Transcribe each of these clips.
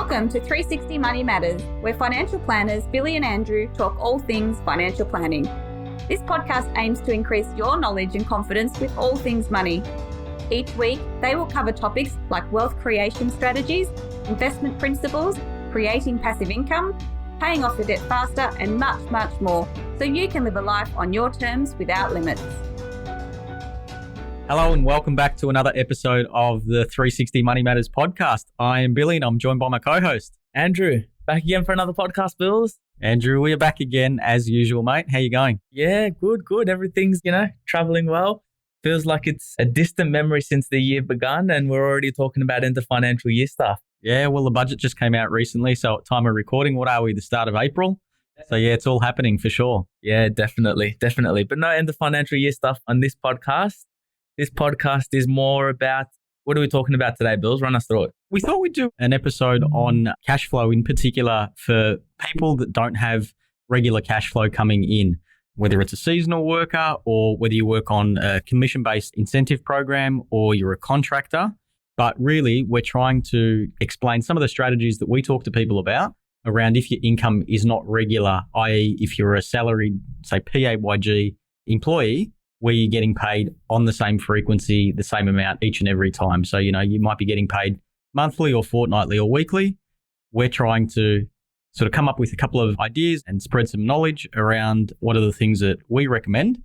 Welcome to 360 Money Matters, where financial planners Billy and Andrew talk all things financial planning. This podcast aims to increase your knowledge and confidence with all things money. Each week, they will cover topics like wealth creation strategies, investment principles, creating passive income, paying off your debt faster, and much, much more, so you can live a life on your terms without limits. Hello and welcome back to another episode of the 360 Money Matters podcast. I am Billy and I'm joined by my co-host, Andrew. Back again for another podcast, Bills. Andrew, we are back again as usual, mate. How you going? Yeah, good. Everything's, traveling well. Feels like it's a distant memory since the year begun and we're already talking about end of financial year stuff. Yeah, well, the budget just came out recently. So at time of recording, what are we, the start of April? So yeah, it's all happening for sure. Yeah, definitely. But no end of financial year stuff on this podcast. This podcast is more about, what are we talking about today, Bills? Run us through it. We thought we'd do an episode on cash flow in particular for people that don't have regular cash flow coming in, whether it's a seasonal worker or whether you work on a commission-based incentive program or you're a contractor. But really, we're trying to explain some of the strategies that we talk to people about around if your income is not regular, i.e. if you're a salaried, say, PAYG employee, where you're getting paid on the same frequency, the same amount each and every time. So, you might be getting paid monthly or fortnightly or weekly. We're trying to sort of come up with a couple of ideas and spread some knowledge around what are the things that we recommend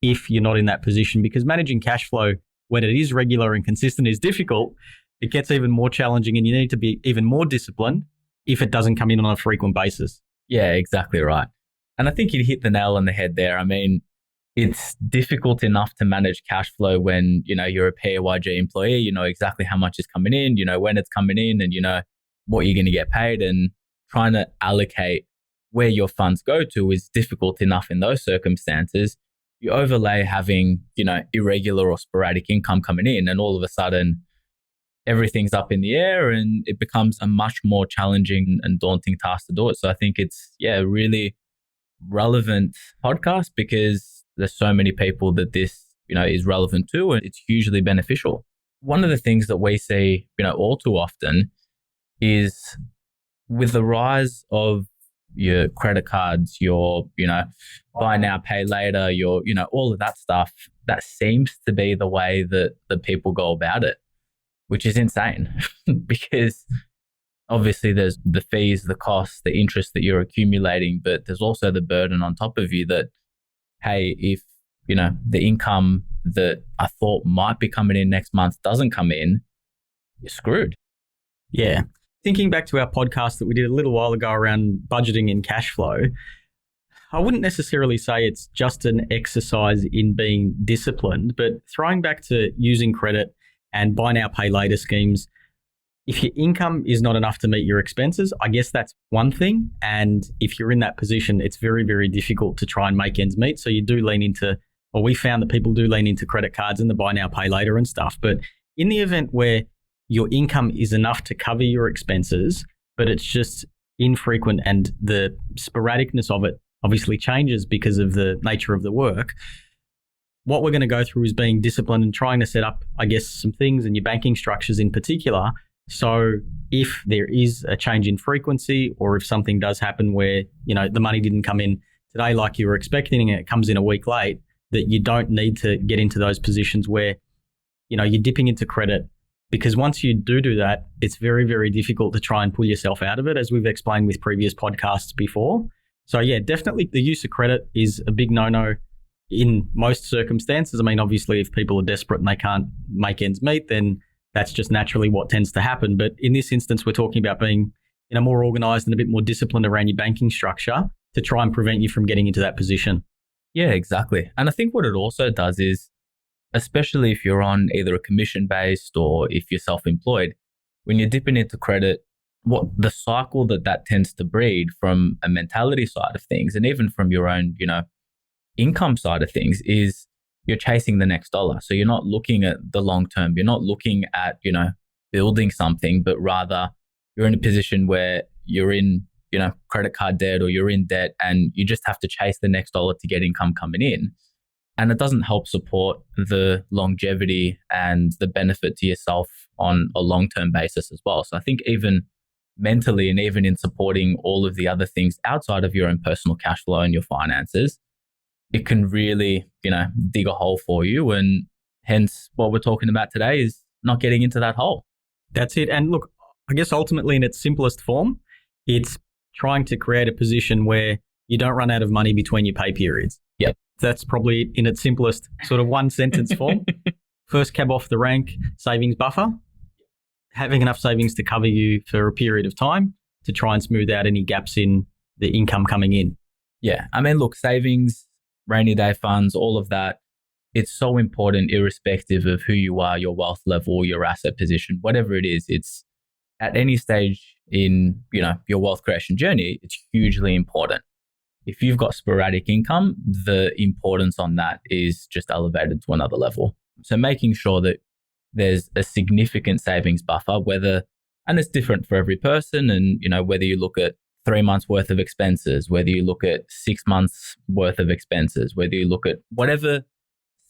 if you're not in that position, because managing cash flow when it is regular and consistent is difficult. It gets even more challenging and you need to be even more disciplined if it doesn't come in on a frequent basis. Yeah, exactly right. And I think you hit the nail on the head there. I mean, it's difficult enough to manage cash flow when, you're a PAYG employee, you know exactly how much is coming in, you know when it's coming in and you know what you're going to get paid, and trying to allocate where your funds go to is difficult enough in those circumstances. You overlay having, irregular or sporadic income coming in and all of a sudden everything's up in the air and it becomes a much more challenging and daunting task to do it. So I think it's, a really relevant podcast because there's so many people that this, is relevant to, and it's hugely beneficial. One of the things that we see, all too often is with the rise of your credit cards, your, buy now, pay later, your, all of that stuff, that seems to be the way that the people go about it, which is insane because obviously there's the fees, the costs, the interest that you're accumulating, but there's also the burden on top of you that, hey, if, the income that I thought might be coming in next month doesn't come in, you're screwed. Yeah. Thinking back to our podcast that we did a little while ago around budgeting and cash flow, I wouldn't necessarily say it's just an exercise in being disciplined, but throwing back to using credit and buy now, pay later schemes, if your income is not enough to meet your expenses, I guess that's one thing. And if you're in that position, it's very, very difficult to try and make ends meet. So you do lean into, or we found that people do lean into credit cards and the buy now, pay later and stuff. But in the event where your income is enough to cover your expenses, but it's just infrequent and the sporadicness of it obviously changes because of the nature of the work, what we're going to go through is being disciplined and trying to set up, I guess, some things in your banking structures in particular. So if there is a change in frequency or if something does happen where, the money didn't come in today like you were expecting and it comes in a week late, that you don't need to get into those positions where, you're dipping into credit, because once you do that, it's very, very difficult to try and pull yourself out of it, as we've explained with previous podcasts before. So yeah, definitely the use of credit is a big no-no in most circumstances. I mean, obviously if people are desperate and they can't make ends meet, then that's just naturally what tends to happen. But in this instance, we're talking about being more organized and a bit more disciplined around your banking structure to try and prevent you from getting into that position. Yeah, exactly. And I think what it also does is, especially if you're on either a commission-based or if you're self-employed, when you're dipping into credit, what the cycle that tends to breed from a mentality side of things and even from your own, income side of things is you're chasing the next dollar. So you're not looking at the long term. You're not looking at, building something, but rather you're in a position where you're in, credit card debt or you're in debt and you just have to chase the next dollar to get income coming in. And it doesn't help support the longevity and the benefit to yourself on a long-term basis as well. So I think even mentally and even in supporting all of the other things outside of your own personal cash flow and your finances, it can really, dig a hole for you. And hence what we're talking about today is not getting into that hole. That's it. And look, I guess ultimately in its simplest form, it's trying to create a position where you don't run out of money between your pay periods. Yep. That's probably in its simplest sort of one sentence form. First cab off the rank, savings buffer. Having enough savings to cover you for a period of time to try and smooth out any gaps in the income coming in. Yeah. I mean, look, savings, rainy day funds, all of that, it's so important irrespective of who you are, your wealth level, your asset position, whatever it is. It's at any stage in, your wealth creation journey, it's hugely important. If you've got sporadic income, the importance on that is just elevated to another level. So making sure that there's a significant savings buffer, and it's different for every person. And, whether you look at 3 months worth of expenses, whether you look at 6 months worth of expenses, whether you look at whatever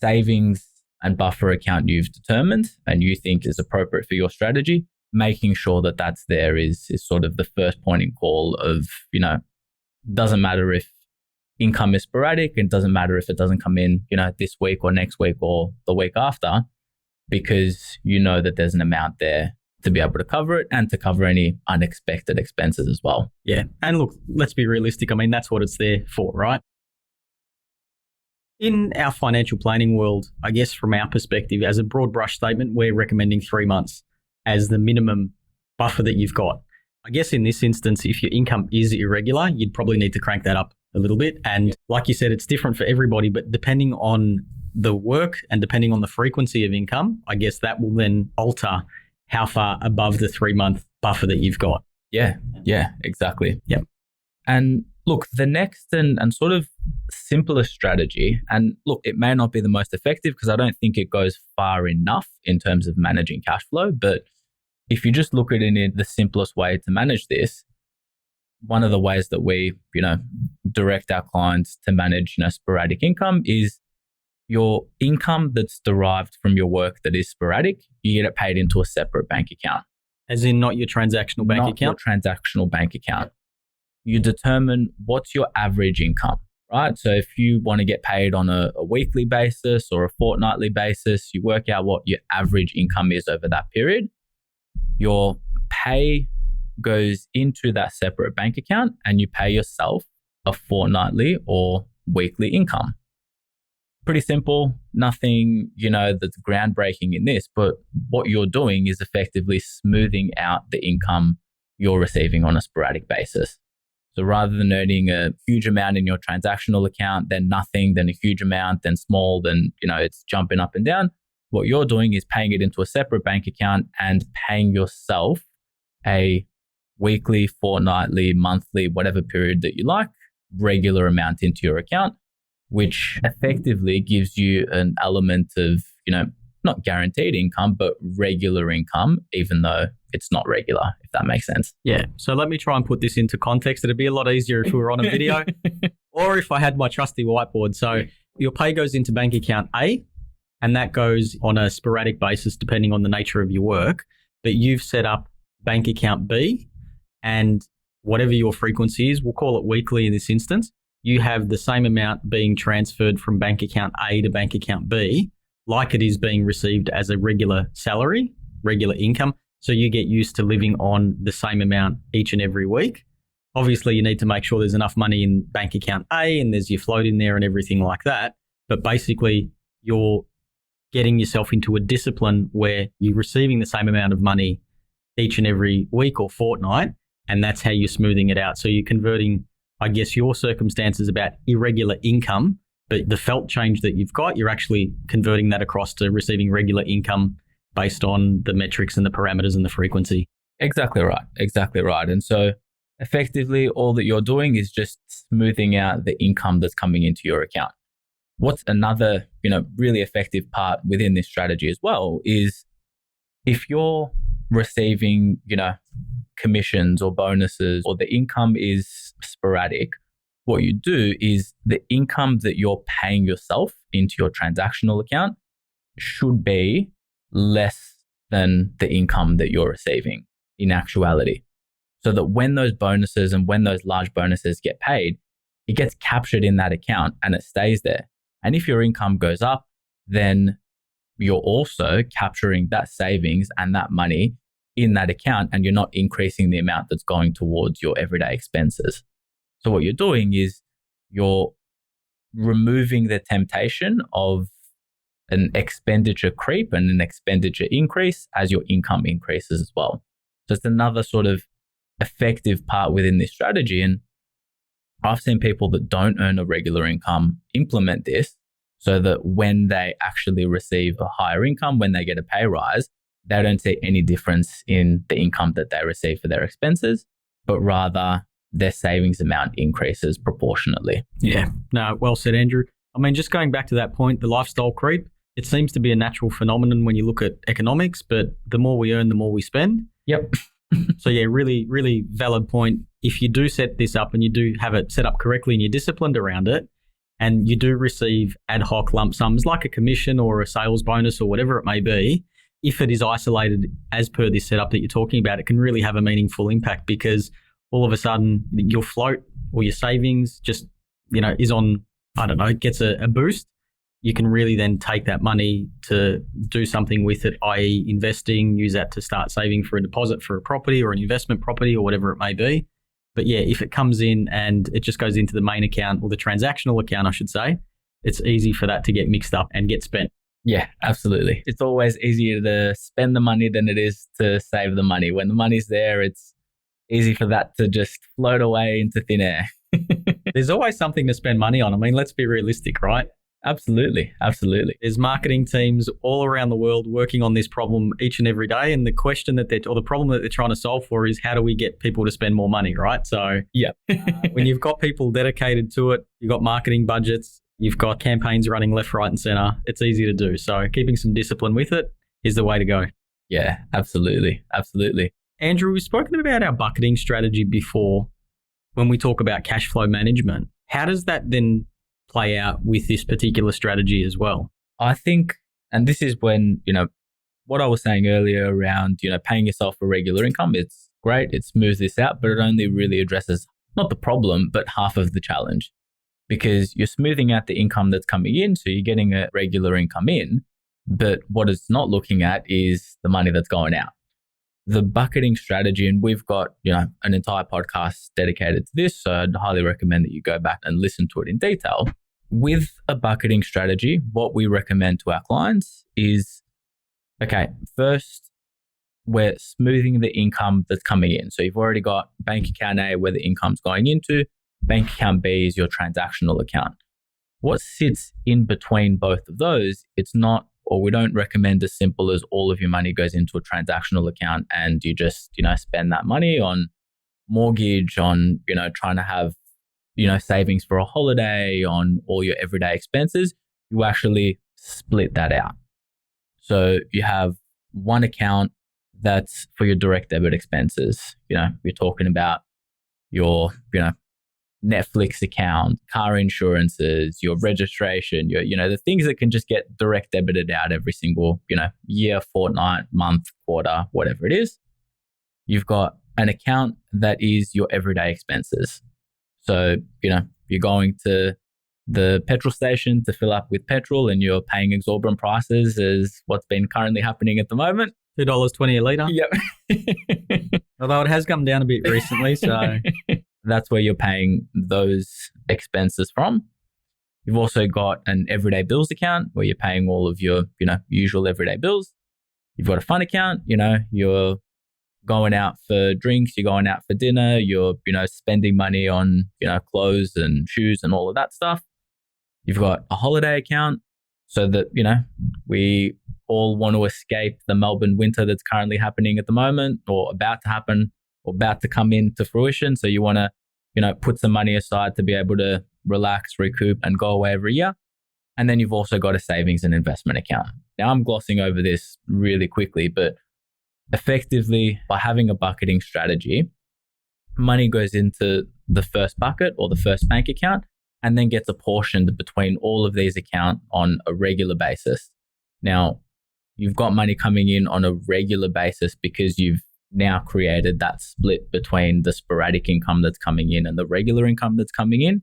savings and buffer account you've determined and you think is appropriate for your strategy, making sure that that's there is sort of the first point in call of, doesn't matter if income is sporadic, and doesn't matter if it doesn't come in, this week or next week or the week after, because that there's an amount there to be able to cover it and to cover any unexpected expenses as well. Yeah. And look, let's be realistic. I mean, that's what it's there for, right? In our financial planning world, I guess from our perspective, as a broad brush statement, we're recommending 3 months as the minimum buffer that you've got. I guess in this instance, if your income is irregular, you'd probably need to crank that up a little bit. And like you said, it's different for everybody, but depending on the work and depending on the frequency of income, I guess that will then alter how far above the 3 month buffer that you've got. Yeah, exactly. Yep. And look, the next and sort of simplest strategy, and look, it may not be the most effective because I don't think it goes far enough in terms of managing cash flow, but if you just look at it in the simplest way to manage this, one of the ways that we, direct our clients to manage, sporadic income is your income that's derived from your work that is sporadic, you get it paid into a separate bank account. As in not your transactional bank account? Not your transactional bank account. You determine what's your average income, right? So if you want to get paid on a weekly basis or a fortnightly basis, you work out what your average income is over that period. Your pay goes into that separate bank account and you pay yourself a fortnightly or weekly income. Pretty simple, nothing, that's groundbreaking in this, but what you're doing is effectively smoothing out the income you're receiving on a sporadic basis. So rather than earning a huge amount in your transactional account, then nothing, then a huge amount, then small, then, it's jumping up and down. What you're doing is paying it into a separate bank account and paying yourself a weekly, fortnightly, monthly, whatever period that you like, regular amount into your account, which effectively gives you an element of, not guaranteed income, but regular income, even though it's not regular, if that makes sense. Yeah. So let me try and put this into context. It'd be a lot easier if we were on a video or if I had my trusty whiteboard. So your pay goes into bank account A, and that goes on a sporadic basis depending on the nature of your work. But you've set up bank account B, and whatever your frequency is, we'll call it weekly in this instance, you have the same amount being transferred from bank account A to bank account B, like it is being received as a regular salary, regular income. So you get used to living on the same amount each and every week. Obviously, you need to make sure there's enough money in bank account A and there's your float in there and everything like that. But basically, you're getting yourself into a discipline where you're receiving the same amount of money each and every week or fortnight, and that's how you're smoothing it out. So you're converting, I guess, your circumstances about irregular income, but the felt change that you've got, you're actually converting that across to receiving regular income based on the metrics and the parameters and the frequency. Exactly right. And so effectively, all that you're doing is just smoothing out the income that's coming into your account. What's another, really effective part within this strategy as well is if you're receiving, commissions or bonuses, or the income is sporadic, what you do is the income that you're paying yourself into your transactional account should be less than the income that you're receiving in actuality. so that when those bonuses and when those large bonuses get paid, it gets captured in that account and it stays there. And if your income goes up, then you're also capturing that savings and that money in that account, and you're not increasing the amount that's going towards your everyday expenses. So what you're doing is you're removing the temptation of an expenditure creep and an expenditure increase as your income increases as well. So it's another sort of effective part within this strategy. And I've seen people that don't earn a regular income implement this so that when they actually receive a higher income, when they get a pay rise, they don't see any difference in the income that they receive for their expenses, but rather their savings amount increases proportionately. Yeah, no, well said, Andrew. I mean, just going back to that point, the lifestyle creep, it seems to be a natural phenomenon when you look at economics, but the more we earn, the more we spend. Yep. So yeah, really, really valid point. If you do set this up and you do have it set up correctly and you're disciplined around it, and you do receive ad hoc lump sums like a commission or a sales bonus or whatever it may be, if it is isolated as per this setup that you're talking about, it can really have a meaningful impact, because all of a sudden your float or your savings just, is on, gets a boost. You can really then take that money to do something with it, i.e. investing, use that to start saving for a deposit for a property or an investment property or whatever it may be. But yeah, if it comes in and it just goes into the main account, or the transactional account, I should say, it's easy for that to get mixed up and get spent. Yeah, absolutely. It's always easier to spend the money than it is to save the money. When the money's there, it's easy for that to just float away into thin air. There's always something to spend money on. I mean, let's be realistic, right? Absolutely. Absolutely. There's marketing teams all around the world working on this problem each and every day. And the question that the problem that they're trying to solve for is, how do we get people to spend more money, right? So yeah, when you've got people dedicated to it, you've got marketing budgets, you've got campaigns running left, right and center, it's easy to do. So keeping some discipline with it is the way to go. Yeah, absolutely. Absolutely. Andrew, we've spoken about our bucketing strategy before when we talk about cash flow management. How does that then play out with this particular strategy as well? I think, and this is when, what I was saying earlier around, paying yourself a regular income, it's great, it smooths this out, but it only really addresses not the problem, but half of the challenge, because you're smoothing out the income that's coming in. So you're getting a regular income in, but what it's not looking at is the money that's going out. The bucketing strategy, and we've got, an entire podcast dedicated to this, so I'd highly recommend that you go back and listen to it in detail. With a bucketing strategy, what we recommend to our clients is, okay, first, we're smoothing the income that's coming in. So you've already got bank account A where the income's going into, bank account B is your transactional account. What sits in between both of those, it's not, or we don't recommend as simple as all of your money goes into a transactional account and you just, spend that money on mortgage, on, trying to have, savings for a holiday, on all your everyday expenses. You actually split that out. So you have one account that's for your direct debit expenses. You're talking about your, Netflix account, car insurances, your registration, your, the things that can just get direct debited out every single, year, fortnight, month, quarter, whatever it is. You've got an account that is your everyday expenses. So, you're going to the petrol station to fill up with petrol and you're paying exorbitant prices, as what's been currently happening at the moment. $2.20 a litre. Yep. Although it has come down a bit recently, so... That's where you're paying those expenses from. You've also got an everyday bills account where you're paying all of your, usual everyday bills. You've got a fun account, you're going out for drinks, you're going out for dinner, you're, spending money on, clothes and shoes and all of that stuff. You've got a holiday account so that, we all want to escape the Melbourne winter that's currently happening at the moment, or about to happen, or about to come into fruition. So you want to, put some money aside to be able to relax, recoup, and go away every year. And then you've also got a savings and investment account. Now, I'm glossing over this really quickly, but effectively, by having a bucketing strategy, money goes into the first bucket or the first bank account and then gets apportioned between all of these accounts on a regular basis. Now, you've got money coming in on a regular basis because you've now created that split between the sporadic income that's coming in and the regular income that's coming in.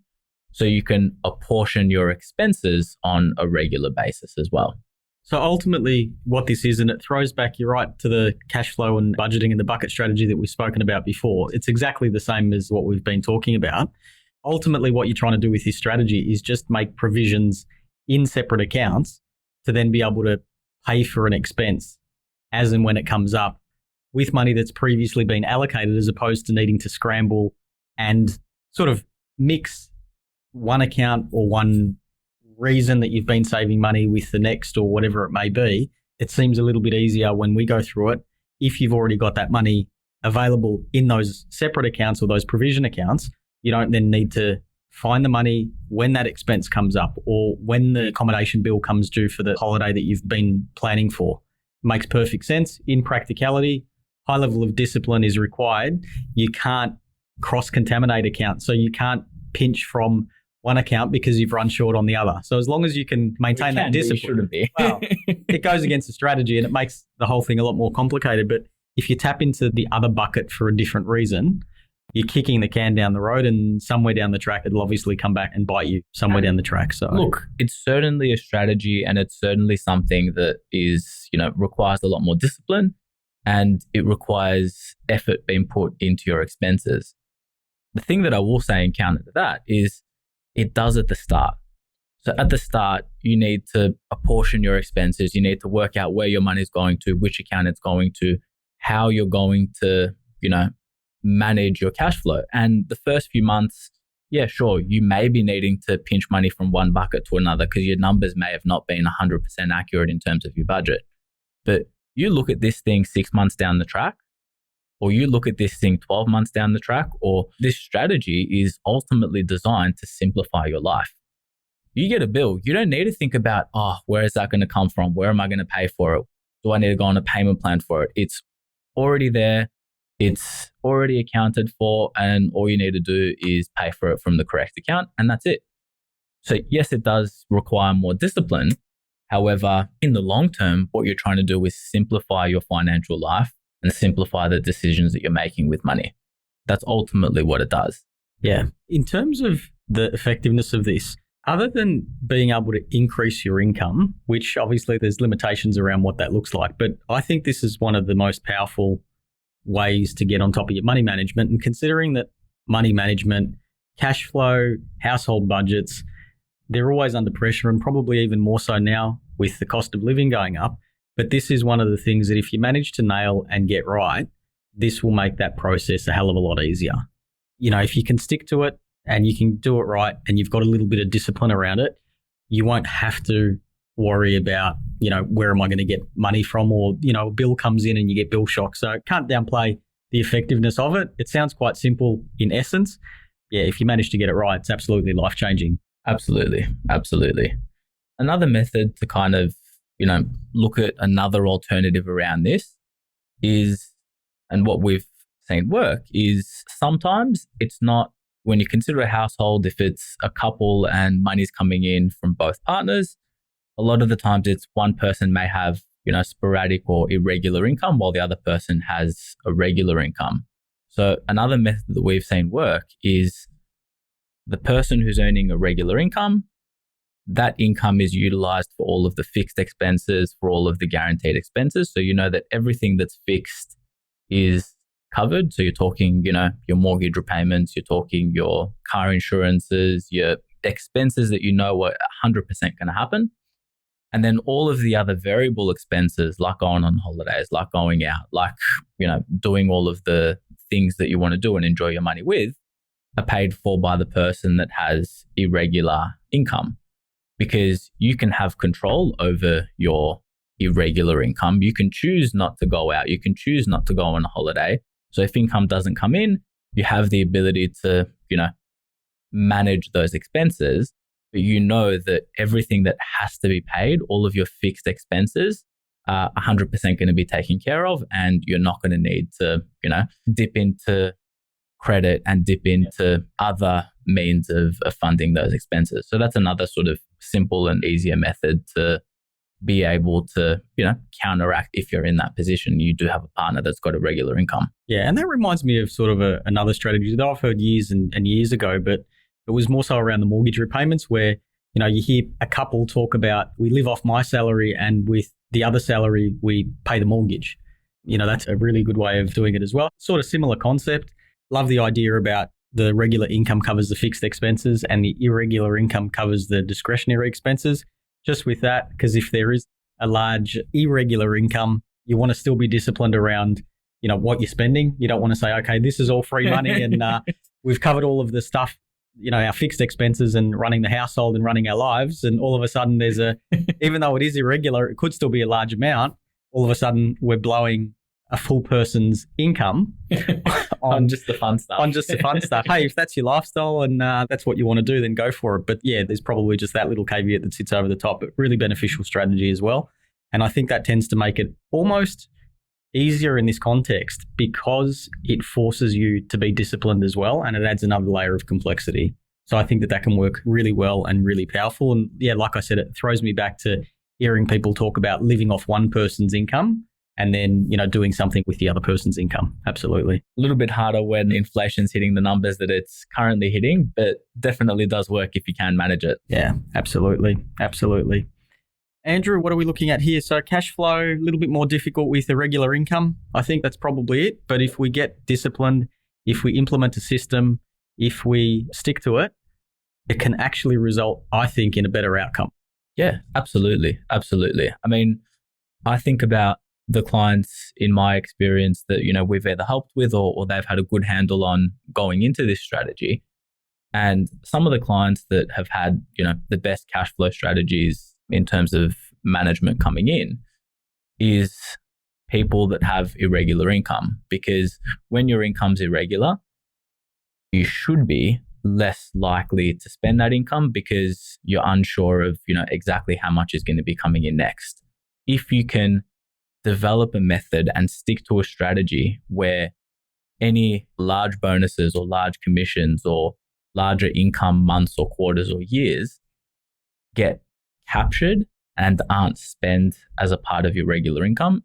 So you can apportion your expenses on a regular basis as well. So ultimately what this is, and it throws back, you're right, to the cash flow and budgeting and the bucket strategy that we've spoken about before. It's exactly the same as what we've been talking about. Ultimately what you're trying to do with this strategy is just make provisions in separate accounts to then be able to pay for an expense as and when it comes up with money that's previously been allocated, as opposed to needing to scramble and sort of mix one account or one reason that you've been saving money with the next or whatever it may be. It seems a little bit easier when we go through it if you've already got that money available in those separate accounts or those provision accounts. You don't then need to find the money when that expense comes up or when the accommodation bill comes due for the holiday that you've been planning for. Makes perfect sense. In practicality, high level of discipline is required. You can't cross-contaminate accounts. So you can't pinch from one account because you've run short on the other. So as long as you can maintain that discipline, well, it goes against the strategy and it makes the whole thing a lot more complicated. But if you tap into the other bucket for a different reason, you're kicking the can down the road, and somewhere down the track, it'll obviously come back and bite you somewhere down the track. So look, it's certainly a strategy, and it's certainly something that is, requires a lot more discipline, and it requires effort being put into your expenses. The thing that I will say in counter to that is it does at the start. So at the start, you need to apportion your expenses. You need to work out where your money is going to, which account it's going to, how you're going to, manage your cash flow. And the first few months, yeah, sure, you may be needing to pinch money from one bucket to another because your numbers may have not been 100% accurate in terms of your budget. But you look at this thing 6 months down the track, or you look at this thing 12 months down the track, or this strategy is ultimately designed to simplify your life. You get a bill, you don't need to think about, where is that going to come from? Where am I going to pay for it? Do I need to go on a payment plan for it? It's already there. It's already accounted for, and all you need to do is pay for it from the correct account, and that's it. So yes, it does require more discipline. However, in the long term, what you're trying to do is simplify your financial life and simplify the decisions that you're making with money. That's ultimately what it does. Yeah. In terms of the effectiveness of this, other than being able to increase your income, which obviously there's limitations around what that looks like, but I think this is one of the most powerful ways to get on top of your money management. And considering that money management, cash flow, household budgets, they're always under pressure, and probably even more so now with the cost of living going up. But this is one of the things that if you manage to nail and get right, this will make that process a hell of a lot easier. If you can stick to it and you can do it right and you've got a little bit of discipline around it, you won't have to worry about, where am I going to get money from, or, a bill comes in and you get bill shock. So can't downplay the effectiveness of it. It sounds quite simple in essence. Yeah, if you manage to get it right, it's absolutely life-changing. Absolutely. Absolutely. Another method to kind of, look at another alternative around this is, and what we've seen work is, sometimes it's not, when you consider a household, if it's a couple and money's coming in from both partners, a lot of the times it's one person may have, sporadic or irregular income while the other person has a regular income. So another method that we've seen work is the person who's earning a regular income, that income is utilized for all of the fixed expenses, for all of the guaranteed expenses. So you know that everything that's fixed is covered. So you're talking, your mortgage repayments, you're talking your car insurances, your expenses that are 100% going to happen. And then all of the other variable expenses, like going on holidays, like going out, like, doing all of the things that you want to do and enjoy your money with, are paid for by the person that has irregular income. Because you can have control over your irregular income. You can choose not to go out. You can choose not to go on a holiday. So if income doesn't come in, you have the ability to, manage those expenses. But you know that everything that has to be paid, all of your fixed expenses, are 100% going to be taken care of, and you're not going to need to, dip into credit and dip into other means of funding those expenses. So that's another sort of simple and easier method to be able to, counteract if you're in that position. You do have a partner that's got a regular income. Yeah, and that reminds me of sort of another strategy that I've heard years and years ago, but it was more so around the mortgage repayments where, you hear a couple talk about, we live off my salary and with the other salary, we pay the mortgage. That's a really good way of doing it as well. Sort of similar concept. Love the idea about the regular income covers the fixed expenses and the irregular income covers the discretionary expenses. Just with that, because if there is a large irregular income, you want to still be disciplined around, what you're spending. You don't want to say, okay, this is all free money and we've covered all of the stuff, our fixed expenses and running the household and running our lives. And all of a sudden there's even though it is irregular, it could still be a large amount. All of a sudden we're blowing a full person's income on just the fun stuff. Hey, if that's your lifestyle and that's what you want to do, then go for it. But yeah, there's probably just that little caveat that sits over the top, but really beneficial strategy as well. And I think that tends to make it almost easier in this context because it forces you to be disciplined as well. And it adds another layer of complexity. So I think that can work really well and really powerful. And yeah, like I said, it throws me back to hearing people talk about living off one person's income and then, doing something with the other person's income. Absolutely. A little bit harder when inflation's hitting the numbers that it's currently hitting, but definitely does work if you can manage it. Yeah, absolutely. Absolutely. Andrew, what are we looking at here? So cash flow, a little bit more difficult with irregular income. I think that's probably it. But if we get disciplined, if we implement a system, if we stick to it, it can actually result, I think, in a better outcome. Yeah, absolutely. Absolutely. I mean, I think about the clients in my experience that, we've either helped with or they've had a good handle on going into this strategy. And some of the clients that have had, the best cash flow strategies in terms of management coming in is people that have irregular income. Because when your income's irregular, you should be less likely to spend that income because you're unsure of, exactly how much is going to be coming in next. If you can develop a method and stick to a strategy where any large bonuses or large commissions or larger income months or quarters or years get captured and aren't spent as a part of your regular income,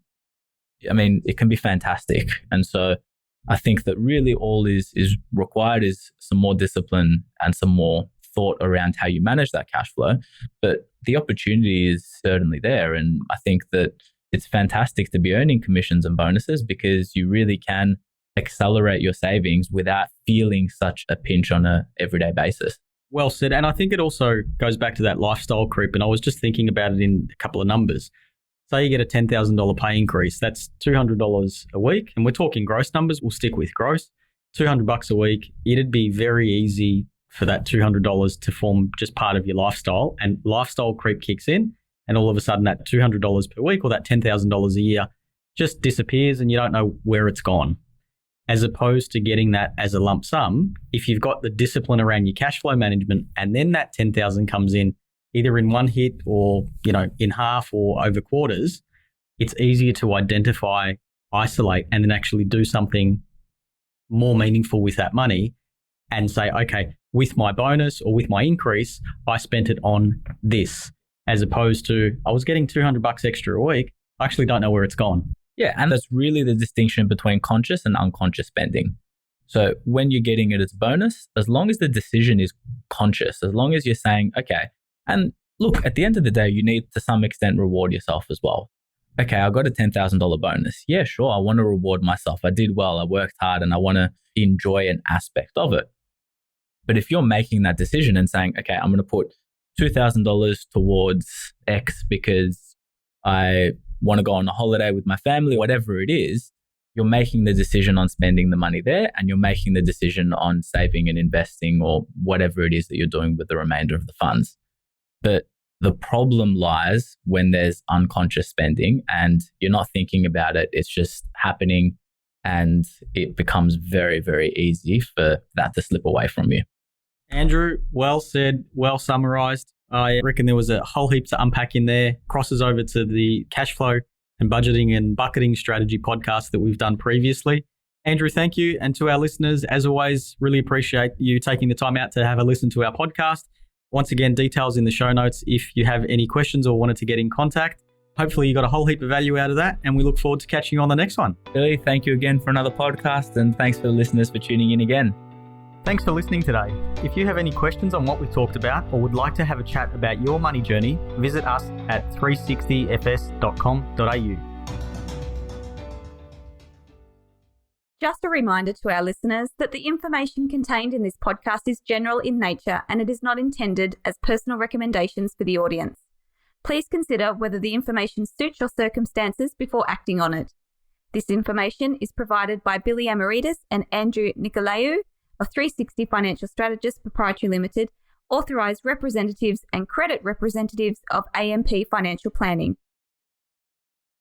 I mean, it can be fantastic. And so I think that really all is required is some more discipline and some more thought around how you manage that cash flow. But the opportunity is certainly there. And I think that it's fantastic to be earning commissions and bonuses because you really can accelerate your savings without feeling such a pinch on an everyday basis. Well said. And I think it also goes back to that lifestyle creep. And I was just thinking about it in a couple of numbers. Say you get a $10,000 pay increase, that's $200 a week. And we're talking gross numbers. We'll stick with gross. $200 a week. It'd be very easy for that $200 to form just part of your lifestyle. And lifestyle creep kicks in. And all of a sudden that $200 per week or that $10,000 a year just disappears and you don't know where it's gone. As opposed to getting that as a lump sum, if you've got the discipline around your cash flow management and then that 10,000 comes in either in one hit or, in half or over quarters, it's easier to identify, isolate, and then actually do something more meaningful with that money and say, okay, with my bonus or with my increase, I spent it on this. As opposed to, I was getting $200 extra a week. I actually don't know where it's gone. Yeah, and that's really the distinction between conscious and unconscious spending. So when you're getting it as bonus, as long as the decision is conscious, as long as you're saying, okay, and look, at the end of the day, you need to some extent reward yourself as well. Okay, I got a $10,000 bonus. Yeah, sure, I want to reward myself. I did well, I worked hard, and I want to enjoy an aspect of it. But if you're making that decision and saying, okay, I'm going to put $2,000 towards X because I want to go on a holiday with my family, whatever it is, you're making the decision on spending the money there and you're making the decision on saving and investing or whatever it is that you're doing with the remainder of the funds. But the problem lies when there's unconscious spending and you're not thinking about it. It's just happening and it becomes very, very easy for that to slip away from you. Andrew, well said, well summarized. I reckon there was a whole heap to unpack in there. Crosses over to the cash flow and budgeting and bucketing strategy podcast that we've done previously. Andrew, thank you. And to our listeners, as always, really appreciate you taking the time out to have a listen to our podcast. Once again, details in the show notes if you have any questions or wanted to get in contact. Hopefully you got a whole heap of value out of that, and we look forward to catching you on the next one. Billy, thank you again for another podcast, and thanks for the listeners for tuning in again. Thanks for listening today. If you have any questions on what we talked about or would like to have a chat about your money journey, visit us at 360fs.com.au. Just a reminder to our listeners that the information contained in this podcast is general in nature and it is not intended as personal recommendations for the audience. Please consider whether the information suits your circumstances before acting on it. This information is provided by Billy Amiridis and Andrew Nicolaou of 360 Financial Strategists Pty Ltd, authorised representatives and credit representatives of AMP Financial Planning.